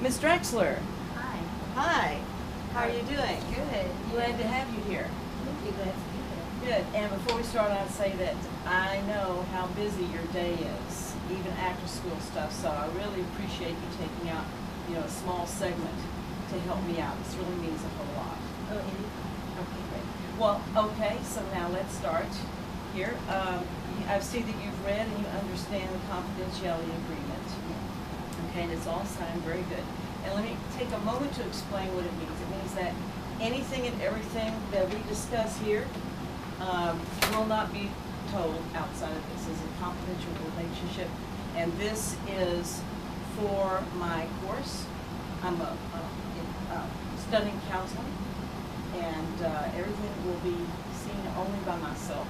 Miss Drexler. Hi. Hi. How are you doing? Good. Glad to have you here. Thank you. Glad to be here. Good. And before we start, I'd say that I know how busy your day is, even after school stuff. So I really appreciate you taking out, a small segment to help me out. This really means a whole lot. Oh, anytime. Okay, great. Well, okay. So now let's start here. I see that you've read and you understand the confidentiality agreement. Okay, and it's all signed. Very good. And let me take a moment to explain what it means. It means that anything and everything that we discuss here will not be told outside of this. This is a confidential relationship, and this is for my course. I'm studying counseling, and everything will be seen only by myself,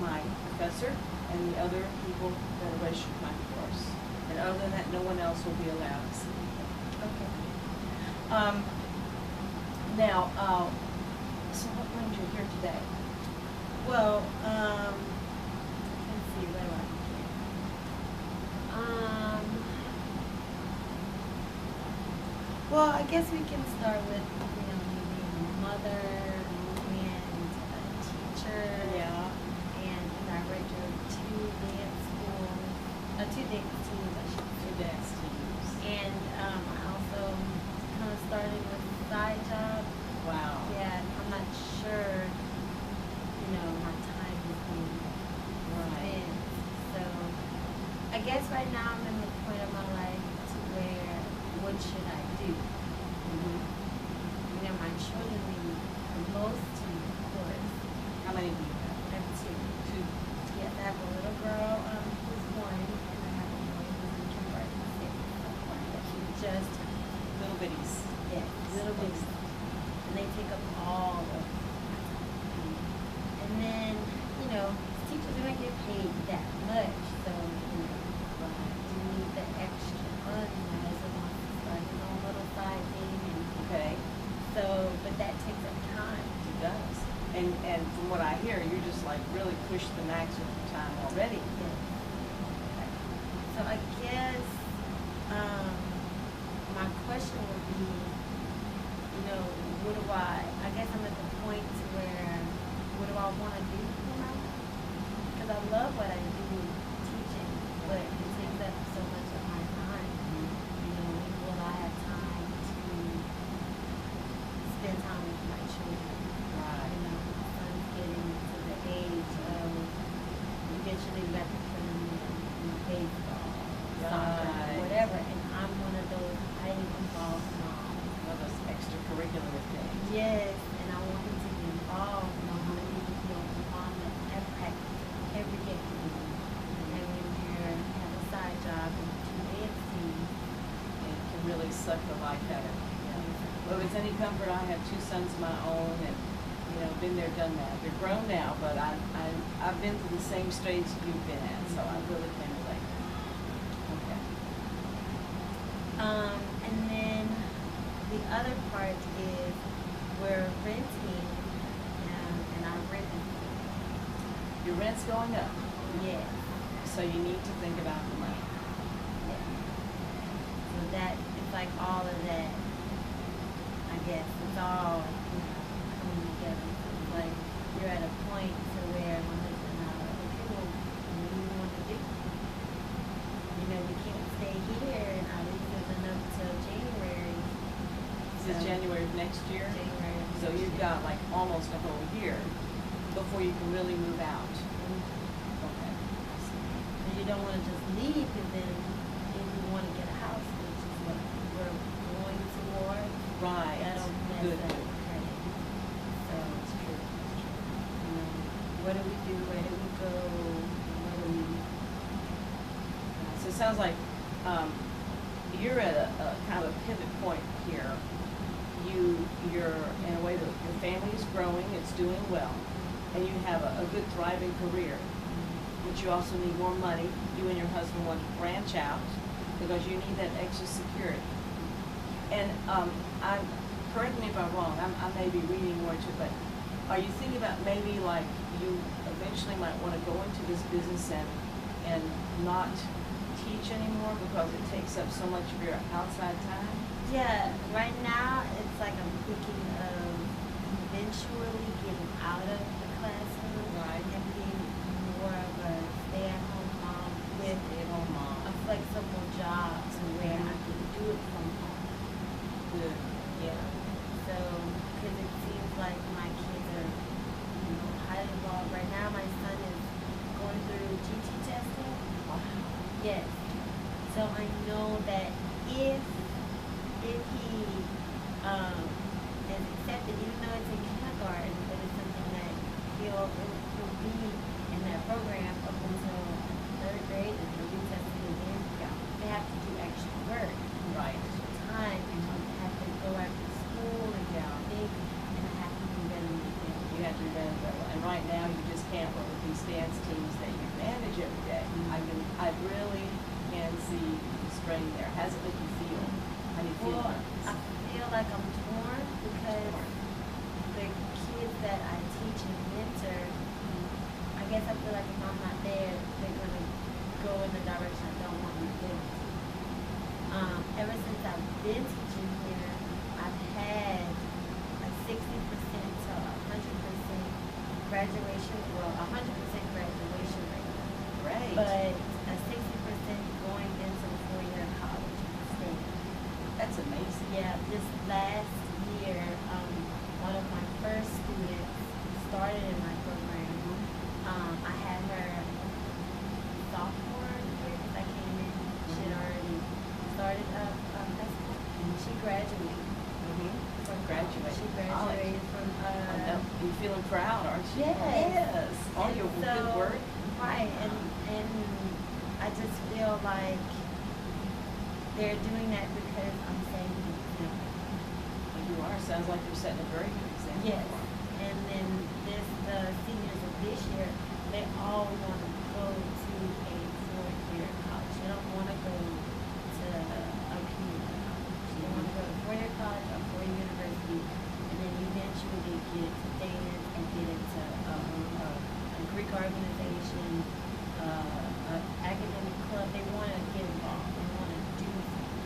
my professor, and the other people that are registered my course. And other than that, no one else will be allowed to see anything. Okay. Now, so what brings you here today? Well, let's see, where do I begin? Well, I guess we can start with, me being a mother and a teacher. Yeah. And director of two dance teams, I should say. Two dance teams. And I also kind of started with a side job. Wow. Yeah, I'm not sure, my time is being spent. So I guess right now I'm in the point of my life to where, what should I do? My children need the most to me, of course. How many do you have? I have two. Two. Yes, I have a little girl who's 1, and I have a boy who's in kindergarten. Just Little bitties. yes, little bitties. And they take up all of my time. And then, teachers don't get paid that much, so, but I do need the extra money. My husband wants to start his own little side thing. Okay. So, but that takes up time. It does. And from what I hear, you're just like really pushed the max of your time already. Yes. So I guess my question would be, what do I guess I'm at the point to where, what do I want to do for my life? Because I love what I do teaching, but it takes up so much of my time. When will I have time to spend time with my children? Right. My son's getting to the age of, eventually we have to put him in baseball, soccer, Right. whatever, and I'm one of those highly involved moms. One of those extracurricular things. Yes, and I want him to be involved, I want him to be a mom at practice every day. And then when you have a side job and 2 dance teams, It can really suck the life out of you. Well, if it's any comfort, I have 2 sons of my own, and been there, done that. They're grown now, but I've been through the same stage you've been at, so I really can relate. Okay. And then the other part is we're renting, and our rent is, Your rent's going up, yes, so you need to think about the money. yes. So that, it's like all of that, I guess, it's all, coming together. So it's like, you're at a point to where my husband and I are like, okay, well, what do we want to do? We can't stay here, and our lease isn't up till January. This is January of next year, January. of so next you've year. got like almost a whole year before you can really move out. Okay. And you don't want to just leave, because then if you want to get a house, which is what we're going toward, Right. that'll mess Good. up credit. So, That's true. what do we do? Where do we go? What do we? So it sounds like you're at a kind of a pivot point here. You're in a way that your family is growing, it's doing well, and you have a good thriving career, but you also need more money. You and your husband want to branch out because you need that extra security. And correct me if I'm wrong, I may be reading more into it, but are you thinking about maybe like you eventually might want to go into this business and not teach anymore because it takes up so much of your outside time? Yeah, right now it's like I'm thinking of eventually getting out of the classroom Right. and being more of a stay-at-home mom with Stay-at-home mom. a flexible job to where I can do it from home. Good. Yeah. So, because it seems like my kids are, highly involved. Right now, my son is going through GT testing. Wow. Yes. So I know that if he is accepted, even though it's in kindergarten, but it's something that he'll be in that program up until third grade, and he'll be tested again. They have to do extra work, Right. time, and you have to go after school and get all big, and I have to do better than them. You have to remember, and right now you just can't work with these dance teams that you manage every day. I really can see the strain there. How's it make you feel? How do you feel? Well, I feel like I'm torn because the kids that I teach and mentor, I guess I feel like if I'm not there, they're gonna go in the direction I don't want them to go. Ever since I've been teaching here, I've had a 60% to 100% graduation, well, 100% graduation rate. Great. But a 60% going into a 4-year college state. That's amazing. Yeah, this last year, one of my first students started in my program. I had her sophomore year because I came in. She had already started high school. She graduated. From graduating. She graduated from. I know. You're feeling proud, aren't you? Yes. Yes. All And your so, good work. Right, and I just feel like they're doing that because I'm saving them. Well, you are. Sounds like you're setting a very good example. Yes, and then the seniors of this year, they all want to go to a 4-year college. They don't want to go to a community college. They want to go to 4-year college or 4-year university, and then eventually they get into dance and get into a Greek organization, academic club. They want to get involved. They want to do something.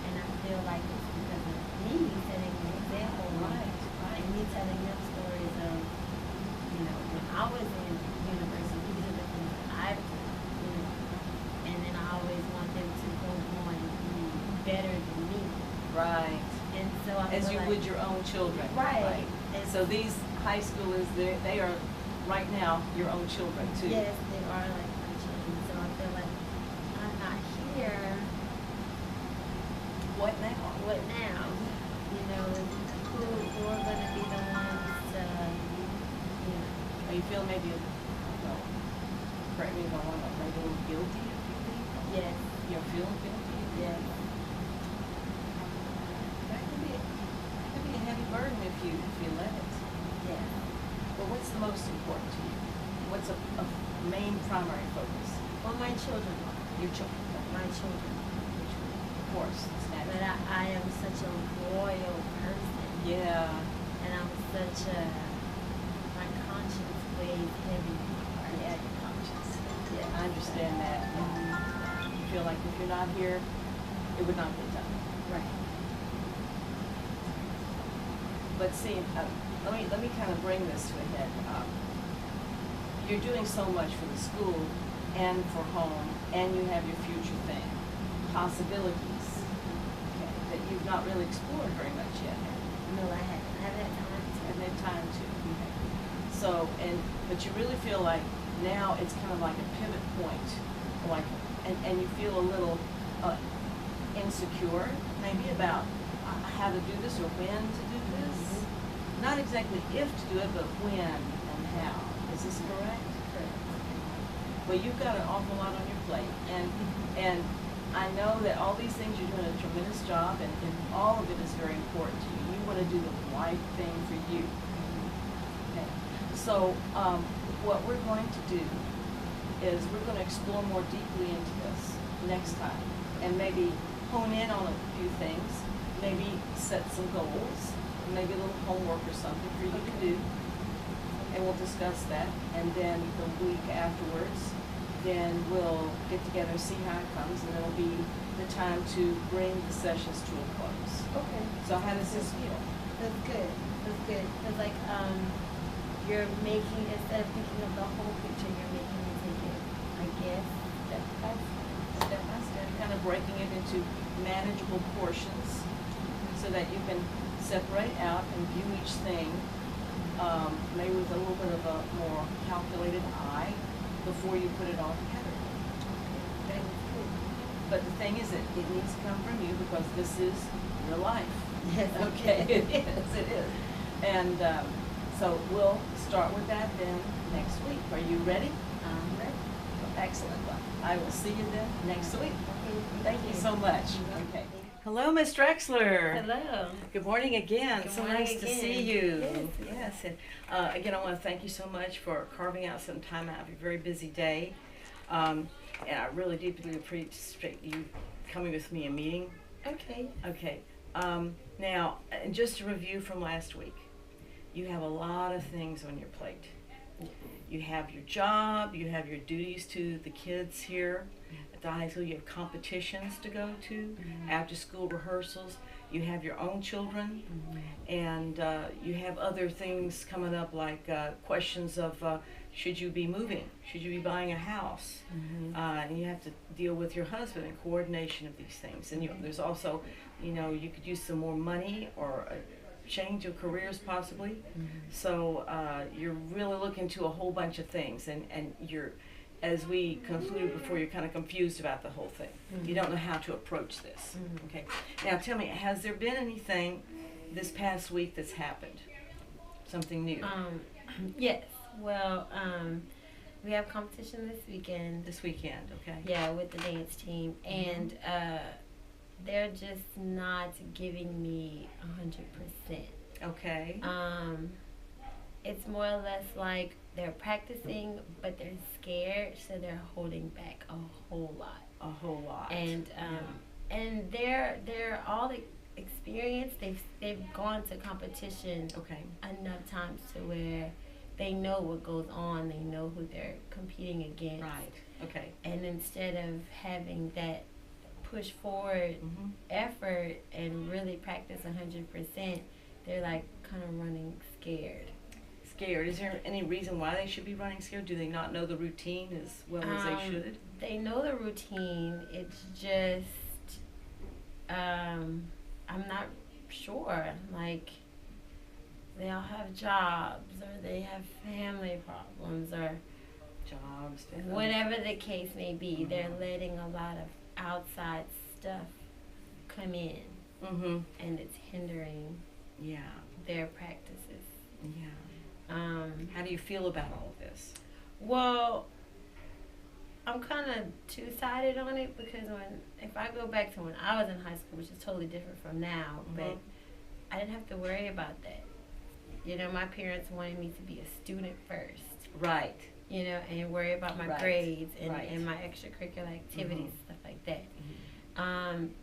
And I feel like it's because of me setting an example, Right. and me telling them stories of, when I was in university, these are the things that I've done, and then I always want them to go on and be better than me. Right. And so I As feel you like, would your own children. Right. And So these high schoolers, they are right now your own children too. yes, they are like my children. So I feel like I'm not here. What now? What now? Who are going to be the ones to, Are you feel maybe, correct me if I'm wrong, maybe a little guilty if you leave? yes, You're feeling guilty? yes. That could be a heavy burden if you let it. Yeah. But what's the most important to you? What's a main primary focus? Well, my children are. Your children. My children. Of course, it's But natural. I am such a loyal person. Yeah. And I'm such a, my conscience weighs heavy on my heart. Yeah, your conscience. Yeah. I understand that. You feel like if you're not here, it would not get done. Right. But see, let me kind of bring this to a head. You're doing so much for the school and for home, and you have your future thing, possibilities, okay, that you've not really explored very much yet. No, I haven't. I haven't had time to. Haven't had time to. So, but you really feel like now it's kind of like a pivot point, like, and you feel a little insecure, maybe about how to do this or when to do this. Not exactly if to do it, but when and how. Is this correct? Correct. Well, you've got an awful lot on your plate, and I know that all these things, you're doing a tremendous job, and all of it is very important to you. You want to do the right thing for you. Okay. So what we're going to do is we're going to explore more deeply into this next time, and maybe hone in on a few things, maybe set some goals, maybe a little homework or something for you to do, and we'll discuss that. And then the week afterwards, then we'll get together, see how it comes, and it'll be the time to bring the sessions to a close. Okay. So how does this feel? That's good. That's good. Cause like, you're making, instead of thinking of the whole picture, you're making me take it, I guess, step by step. Step by step, kind of breaking it into manageable portions so that you can separate out and view each thing, maybe with a little bit of a more calculated eye before you put it all together. That was good. But the thing is that it needs to come from you because this is your life. Yes. Okay, it is. And so we'll start with that then next week. Are you ready? I'm ready. Excellent. Well, I will see you then next week. Okay, Thank you so much. You're Okay. welcome. Hello, Ms. Drexler. Hello. Good morning again. Good So morning nice to again. see you. Yes. Yes. And again, I want to thank you so much for carving out some time out of your very busy day. And I really deeply appreciate you coming with me in meeting. Okay. Okay. Now, and just a review from last week. You have a lot of things on your plate. You have your job, you have your duties to the kids here at the high school, you have competitions to go to, after school rehearsals, you have your own children, and you have other things coming up like questions of should you be moving, should you be buying a house, and you have to deal with your husband and coordination of these things. And there's also, you could use some more money or change of careers possibly. So you're really looking to a whole bunch of things, and you're, as we concluded before, you're kind of confused about the whole thing. You don't know how to approach this. Okay. Now tell me, has there been anything this past week that's happened? Something new? Yes. Well, we have competition this weekend. This weekend, okay. Yeah, with the dance team, and they're just not giving me 100%. Okay. It's more or less like they're practicing, but they're scared, so they're holding back a whole lot. A whole lot. And and they're all experienced. They've gone to competition Okay. enough times to where they know what goes on. They know who they're competing against. Right. Okay. And instead of having that push forward effort and really practice 100%, they're like kind of running scared. Scared. Is there any reason why they should be running scared? Do they not know the routine as well as they should? They know the routine. It's just, I'm not sure. Like, they all have jobs, or they have family problems, or Jobs. whatever the case may be. They're letting a lot of outside stuff come in, and it's hindering Yeah. their practices. Yeah. How do you feel about all of this? Well, I'm kind of two-sided on it because if I go back to when I was in high school, which is totally different from now, but I didn't have to worry about that. My parents wanted me to be a student first. Right. And worry about my grades and my extracurricular activities, stuff like that.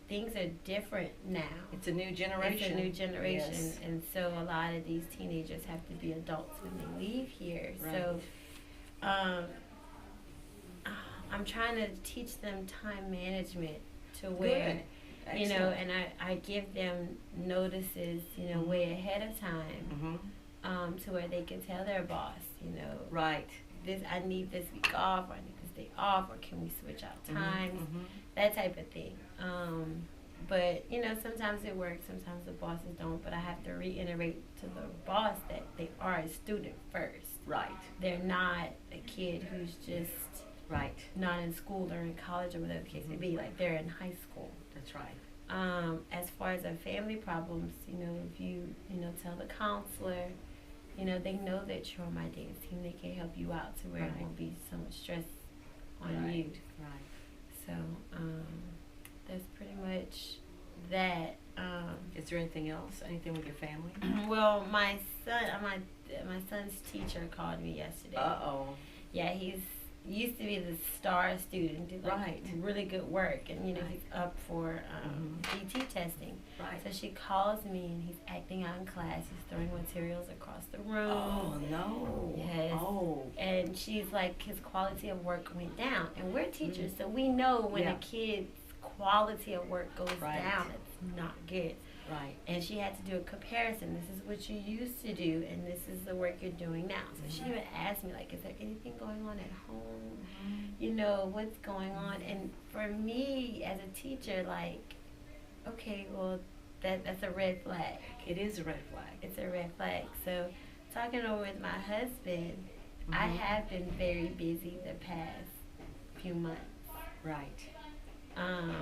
Things are different now. It's a new generation. It's a new generation, Yes. and so a lot of these teenagers have to be adults when they leave here. Right. So, I'm trying to teach them time management to where, Good. and I give them notices, way ahead of time, to where they can tell their boss, Right. I need this week off, or I need this day off, or can we switch out times, that type of thing. But sometimes it works, sometimes the bosses don't. But I have to reiterate to the boss that they are a student first. Right. They're not a kid who's just Right. not in school or in college or whatever the case may be. Like, they're in high school. That's right. As far as our family problems, if you tell the counselor, they know that you're on my dance team. They can help you out to where it won't be so much stress on you. Right. So that's pretty much that. Is there anything else? Anything with your family? Well, my son's teacher called me yesterday. Uh-oh. Yeah, he's used to be the star student, did like Right. really good work, and Right. he's up for GT testing. Right. So she calls me, and he's acting out in class. He's throwing materials across the room. Oh, no. Yes. Oh. And she's like, his quality of work went down. And we're teachers, so we know when Yeah. a kid's quality of work goes Right. down, it's not good. Right. And she had to do a comparison. This is what you used to do, and this is the work you're doing now. So she even asked me, like, is there anything going on at home? You know, what's going on? And for me, as a teacher, like, okay, well, that's a red flag. It is a red flag. It's a red flag. So talking over with my husband, I have been very busy the past few months. Right.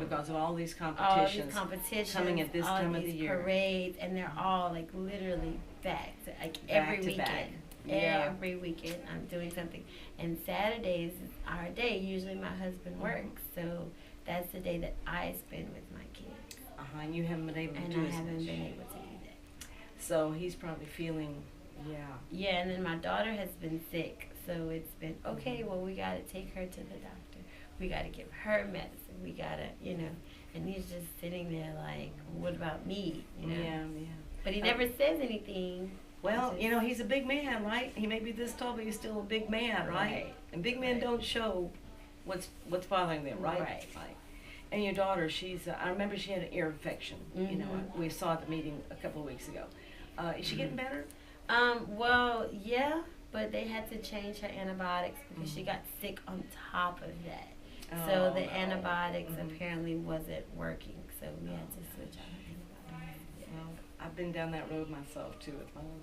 Because of all these competitions. All these competitions coming at this all time of these the year. parades, and they're all like literally back to Back like every to weekend. back. Yeah. Every weekend I'm doing something, and Saturdays is our day. Usually my husband works, so that's the day that I spend with my kids, And you haven't been able to and do I as haven't much. been able to do that. So he's probably feeling, yeah. Yeah, and then my daughter has been sick, so it's been okay. Well, we gotta take her to the doctor. We gotta give her medicine. We gotta, you know. And he's just sitting there like, what about me? You know. Yeah. But he never says anything. Well, you know, he's a big man, right? He may be this tall, but he's still a big man, right? Right. And big men Right. don't show what's bothering them, right? Right. And your daughter, she's, I remember she had an ear infection. You know, Mhm. we saw at the meeting a couple of weeks ago. Is she getting better? Well, yeah, but they had to change her antibiotics because she got sick on top of that. So Oh, the no. antibiotics Mhm. apparently wasn't working, so we had to switch out her antibiotics. Well, I've been down that road myself too. With my own,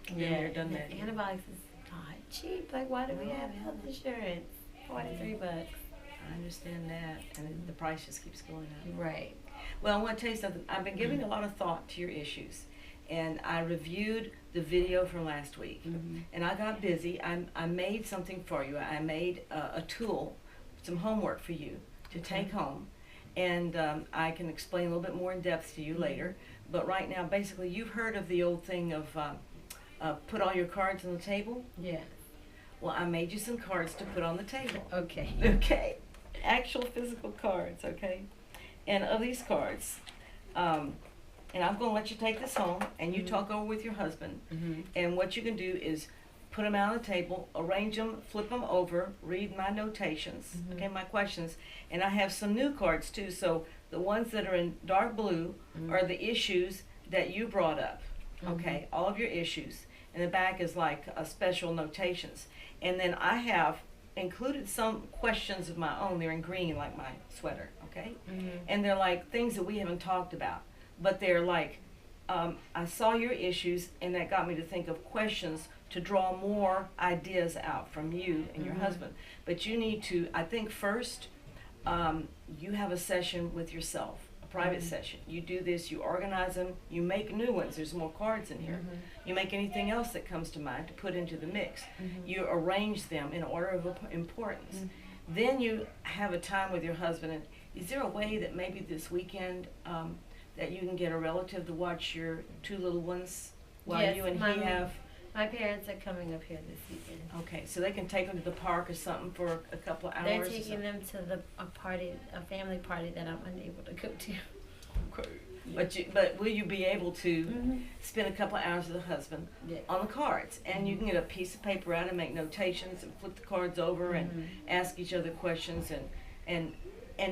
Yeah, been there, done that. antibiotics is not cheap. Like, why do we have health insurance? $43. I understand that, and the price just keeps going up. Right. Well, I want to tell you something. I've been giving a lot of thought to your issues, and I reviewed the video from last week, and I got busy. I made something for you. I made a tool, some homework for you to take home, and I can explain a little bit more in depth to you later. But right now, basically, you've heard of the old thing of put all your cards on the table. Yeah. Well, I made you some cards to put on the table. Okay. Okay, actual physical cards, okay? And of these cards, and I'm going to let you take this home, and you talk over with your husband. And what you can do is put them out on the table, arrange them, flip them over, read my notations, okay, my questions. And I have some new cards too, so the ones that are in dark blue are the issues that you brought up, okay? All of your issues. And the back is like special notations. And then I have included some questions of my own. They're in green, like my sweater, okay? And they're like things that we haven't talked about. But they're like, I saw your issues, and that got me to think of questions to draw more ideas out from you and your husband. But you need to, I think first, you have a session with yourself, a private session. You do this, you organize them, you make new ones. There's more cards in here. You make anything else that comes to mind to put into the mix. You arrange them in order of importance. Then you have a time with your husband. And is there a way that maybe this weekend that you can get a relative to watch your two little ones while Yes, you and my he have? My parents are coming up here this weekend. Okay, so they can take them to the park or something for a couple of hours. They're or taking something? them to a family party that I'm unable to go to. Okay. But will you be able to spend a couple of hours with the husband on the cards? And you can get a piece of paper out and make notations and flip the cards over and ask each other questions and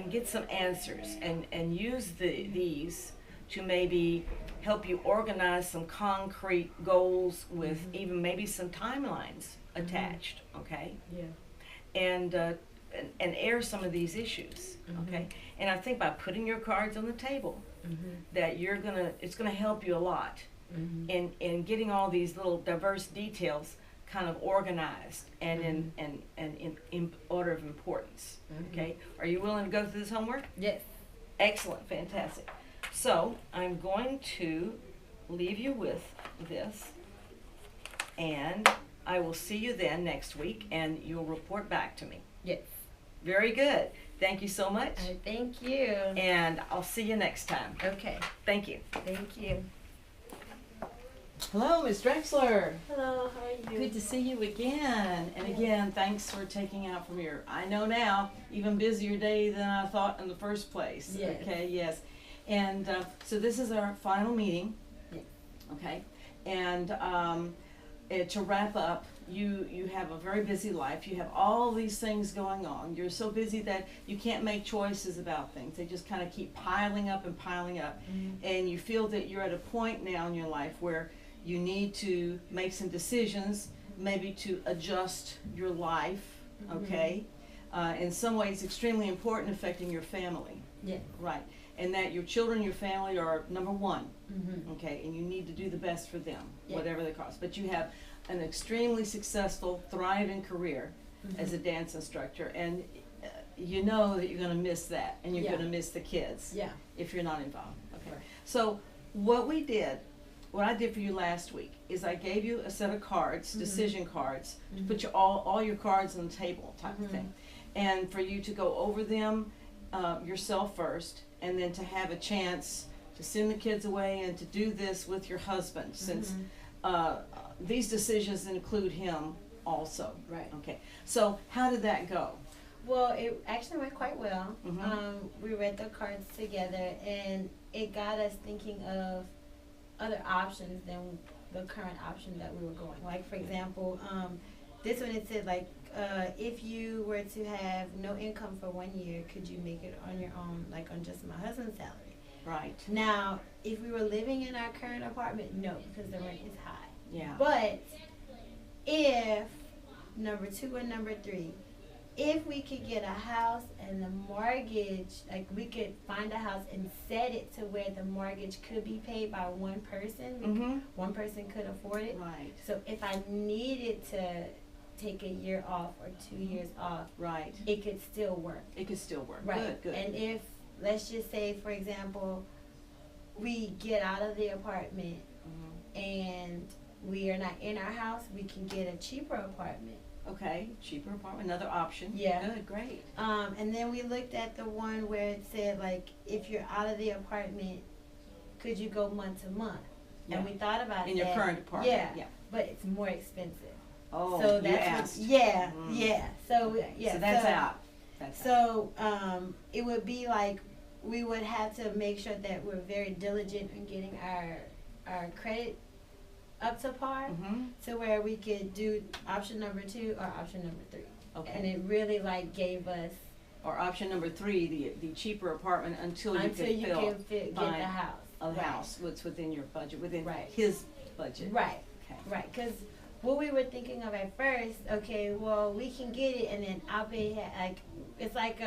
get some answers and use these to maybe help you organize some concrete goals with even maybe some timelines attached, okay? Yeah. And air some of these issues, okay? And I think by putting your cards on the table, that it's gonna help you a lot in getting all these little diverse details kind of organized and in order of importance, okay? Are you willing to go through this homework? Yes. Excellent, fantastic. So I'm going to leave you with this, and I will see you then next week, and you'll report back to me. Yes. Very good. Thank you so much, Thank you. and I'll see you next time. Okay. Thank you. Thank you. Hello, Ms. Drexler. Hello, how are you? Good to see you again. And again, thanks for taking out from your, I know now, even busier day than I thought in the first place. Yes. Okay, yes. And so this is our final meeting. Yes. Okay. And to wrap up, you have a very busy life. You have all these things going on. You're so busy that you can't make choices about things. They just kind of keep piling up and piling up. Mm-hmm. And you feel that you're at a point now in your life where you need to make some decisions, maybe to adjust your life, okay? In some ways extremely important, affecting your family. Yeah. Right. And that your children, your family are number one, Mm-hmm. okay? And you need to do the best for them, Yeah. whatever they cost. But you have an extremely successful, thriving career as a dance instructor, and you know that you're gonna miss that, and you're Yeah. gonna miss the kids Yeah. if you're not involved, okay? Right. So what I did for you last week is I gave you a set of cards, decision cards, to put your, all your cards on the table type of thing. And for you to go over them yourself first, and then to have a chance to send the kids away and to do this with your husband, since these decisions include him also. Right. Okay, so how did that go? Well, it actually went quite well. Mhm. We read the cards together, and it got us thinking of other options than the current option that we were going. Like, for example, this one, it said, like, if you were to have no income for 1 year, could you make it on your own, like on just my husband's salary? Right. Now, if we were living in our current apartment, no, because the rent is high. Yeah. But if number 2 and number 3, if we could get a house and the mortgage, like we could find a house and set it to where the mortgage could be paid by one person, one person could afford it. Right. So if I needed to take a year off or 2 years off, Right. it could still work. It could still work. Right. Good. And if, let's just say, for example, we get out of the apartment and we are not in our house, we can get a cheaper apartment. Okay, cheaper apartment, another option. Yeah. Good, great. And then we looked at the one where it said, like, if you're out of the apartment, could you go month to month? Yeah. And we thought about In that. your current apartment. Yeah. Yeah. But it's more expensive. Oh, So you that's asked. yeah, Mm. yeah. So Okay, yeah. so that's out. That's out. So it would be like we would have to make sure that we're very diligent in getting our credit up to par, to where we could do option number 2 or option number 3. Okay. And it really like gave us Or option number 3, the cheaper apartment until you until can you fill can get the find house. a Right. house what's within your budget, within Right. his budget. Right. Okay. Right. Because what we were thinking of at first, okay, well, we can get it, and then I'll pay, like, it's like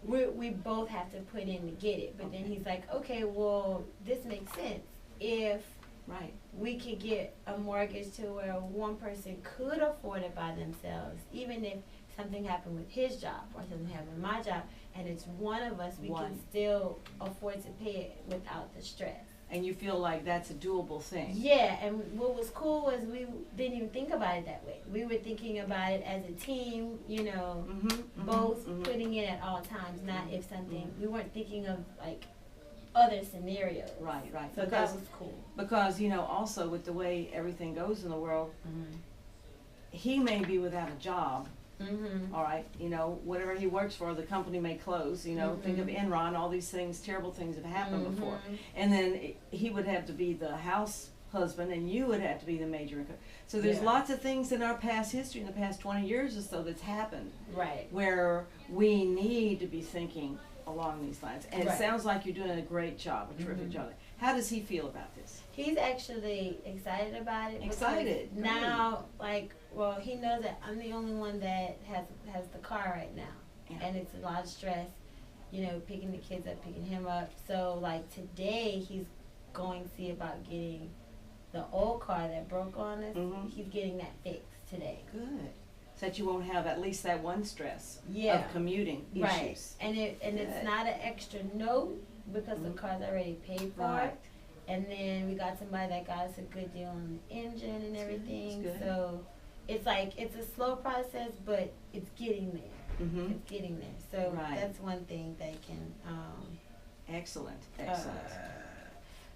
we both have to put in to get it. But then he's like, okay, well, this makes sense. If Right. we could get a mortgage to where one person could afford it by themselves, even if something happened with his job or something happened with my job, and it's one of us, we One. can still afford to pay it without the stress. And you feel like that's a doable thing. Yeah, and what was cool was we didn't even think about it that way. We were thinking about it as a team, you know, both putting in at all times, not if something, we weren't thinking of like other scenarios. Right, right. So that was cool. Because, you know, also with the way everything goes in the world, he may be without a job. All right, you know, whatever he works for, the company may close. You know, think of Enron, all these things, terrible things have happened before. And then he would have to be the house husband, and you would have to be the major income. So there's Yeah. lots of things in our past history, in the past 20 years or so, that's happened Right. where we need to be thinking along these lines. And it Right. sounds like you're doing a great job, a terrific job. How does he feel about this? He's actually excited about it. because Excited, great. now, like, well, he knows that I'm the only one that has the car right now, Yeah. and it's a lot of stress, you know, picking the kids up, picking him up. So, like, today he's going to see about getting the old car that broke on us. He's getting that fixed today. Good. So that you won't have at least that one stress Yeah. of commuting Right, issues. and it's Good. not an extra note because the car's already paid for. Right. And then we got somebody that got us a good deal on the engine and That's good, everything. that's good. So it's like it's a slow process, but it's getting there. It's getting there. So Right. that's one thing that can. Excellent, Uh, excellent.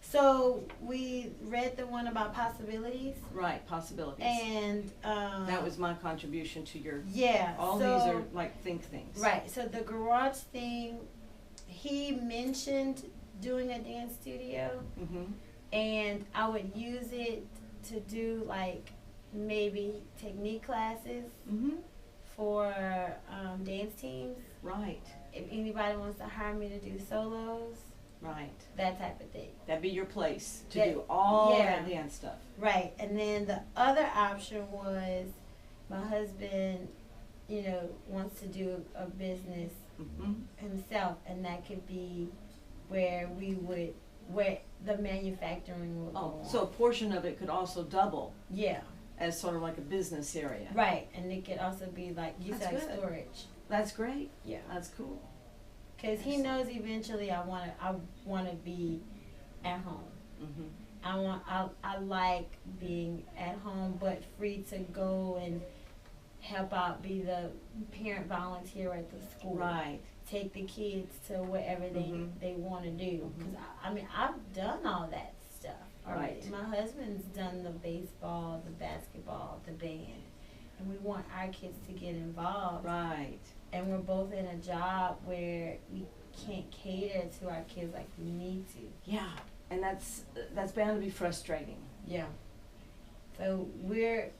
So So we read the one about possibilities, Right, possibilities. and That was my contribution to your, yeah. all so, these are like think things. right. So the garage thing, he mentioned doing a dance studio, Mm-hmm. and I would use it to do like maybe technique classes Mm-hmm. for dance teams. Right, If anybody wants to hire me to do solos, right. that type of thing. That'd be your place to That- do all yeah. that dance stuff. Right. And then the other option was my husband, wants to do a business Mm-hmm. himself, and that could be where the manufacturing will go Oh, on. so a portion of it could also double Yeah. as sort of like a business area. Right. And it could also be like you That's said, good. storage. That's great. Yeah. That's cool. Because he knows eventually I want to be at home. Mm-hmm. I like being at home, but free to go and help out, be the parent volunteer at the school. Right. Take the kids to wherever Mhm. they want to do. Mhm. Because I mean, I've done all that stuff already. Right. My husband's done the baseball, the basketball, the band, and we want our kids to get involved. Right. And we're both in a job where we can't cater to our kids like we need to. Yeah. And that's bound to be frustrating. Yeah. So we're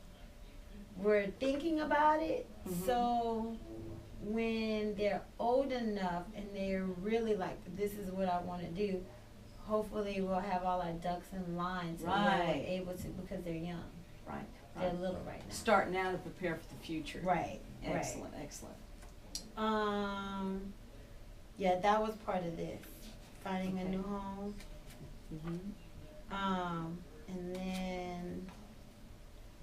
thinking about it. Mhm. So when they're old enough and they're really like, this is what I want to do, hopefully we'll have all our ducks in line so Right. we're able to, because they're young. Right. They're Right. little right now. Start now to prepare for the future. Right. Excellent. Excellent. Right. Yeah, that was part of this. Finding a Okay. new home. Mm-hmm. And then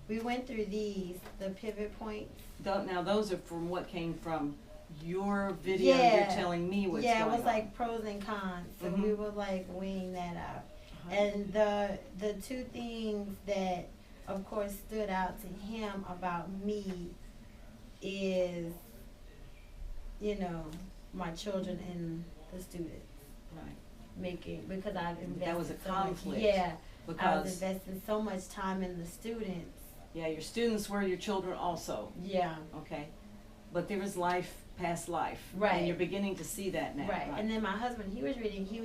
we went through the pivot points. Now those are from what came from your video. You're Yeah. telling me what's Yeah, going it was on. like pros and cons. So Mhm. we were like weighing that out. Uh-huh. And the two things that of course stood out to him about me is, my children and the students. Right. Because I've invested That was a so much. conflict. Yeah. I was Because investing so much time in the students. yeah, your students were your children also. Yeah. Okay. But there was life past life. Right. And you're beginning to see that now. Right. And then my husband, he was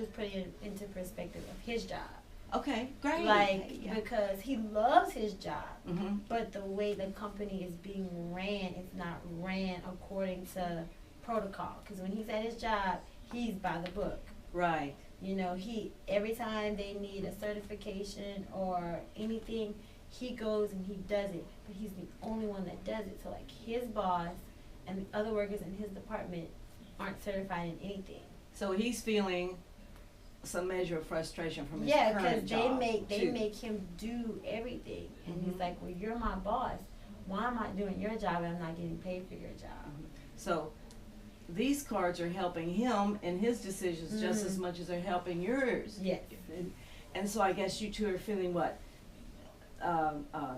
putting it into perspective of his job. Okay, great. Like, Yeah. because he loves his job, Mm-hmm. but the way the company is being ran, it's not ran according to protocol. Because when he's at his job, he's by the book. Right. Every time they need a certification or anything, he goes and he does it. But he's the only one that does it. So like his boss and the other workers in his department aren't certified in anything. So he's feeling some measure of frustration from his Yeah, current because job. they too. make him do everything, and Mhm. he's like, "Well, you're my boss. Why am I doing your job and I'm not getting paid for your job?" Mhm. So these cards are helping him in his decisions just as Mhm. much as they're helping yours. Yes. And so I guess you two are feeling what?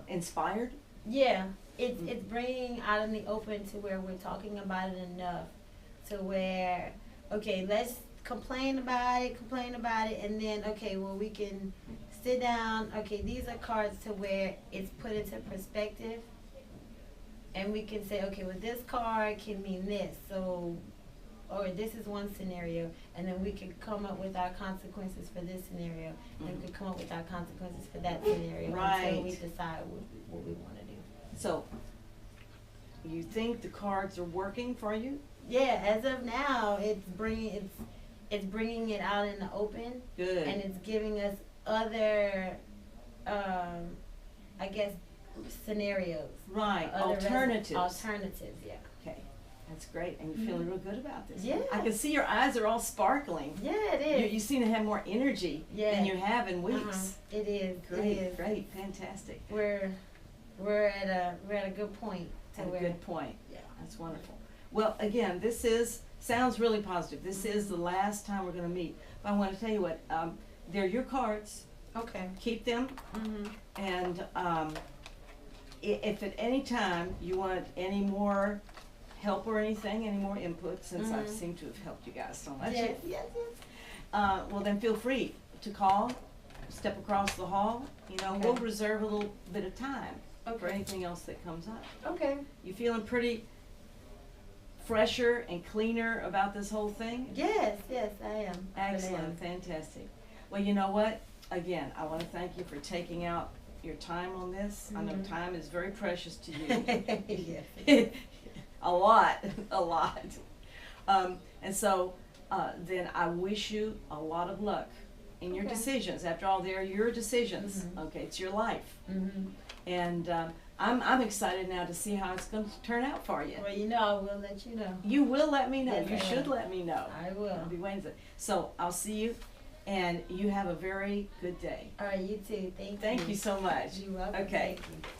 Inspired? Yeah, it's Mm. it's bringing out in the open to where we're talking about it enough, to where okay, let's complain about it, and then okay, well we can sit down. Okay, these are cards to where it's put into perspective, and we can say, okay, well this card can mean this, so, or this is one scenario, and then we can come up with our consequences for this scenario, and we can come up with our consequences for that scenario until we Right. decide what we want to do. So you think the cards are working for you? Yeah, as of now, it's bringing it out in the open, Good. and it's giving us other, I guess, scenarios. Right. Other Alternatives. Alternatives, yeah. Okay. That's great. And you're feeling real good about this. Yeah. I can see your eyes are all sparkling. Yeah, it You is. seem to have more energy Yeah. than you have in weeks. It is. Great, It is. great, fantastic. We're at a good point to At a where. good point. Yeah. That's wonderful. Well, again, sounds really positive. This is the last time we're going to meet. But I want to tell you what, they're your cards. Okay. Keep them. Mhm. And if at any time you want any more help or anything, any more input, since I Mhm. seem to have helped you guys so much. Yes. Yes. Well, then feel free to call, step across the hall, you know, we'll Okay. reserve a little bit of time for Okay. anything else that comes up. Okay. You feeling pretty fresher and cleaner about this whole thing? Yes, I am. Excellent, fantastic. Well, you know what? Again, I want to thank you for taking out your time on this. I know Mhm. time is very precious to you. Yes. A lot, a lot. And so, then I wish you a lot of luck in your Okay. decisions. After all, they're your decisions. Mhm. Okay, it's your life. Mm-hmm. And I'm excited now to see how it's going to turn out for you. Well, you know, I will let you know. You will let me know. Yes, You I should will. let me know. I will. I'll be waiting. So I'll see you, and you have a very good day. All right, you too. Thank you. Thank you so much. You're welcome. Okay. Thank you.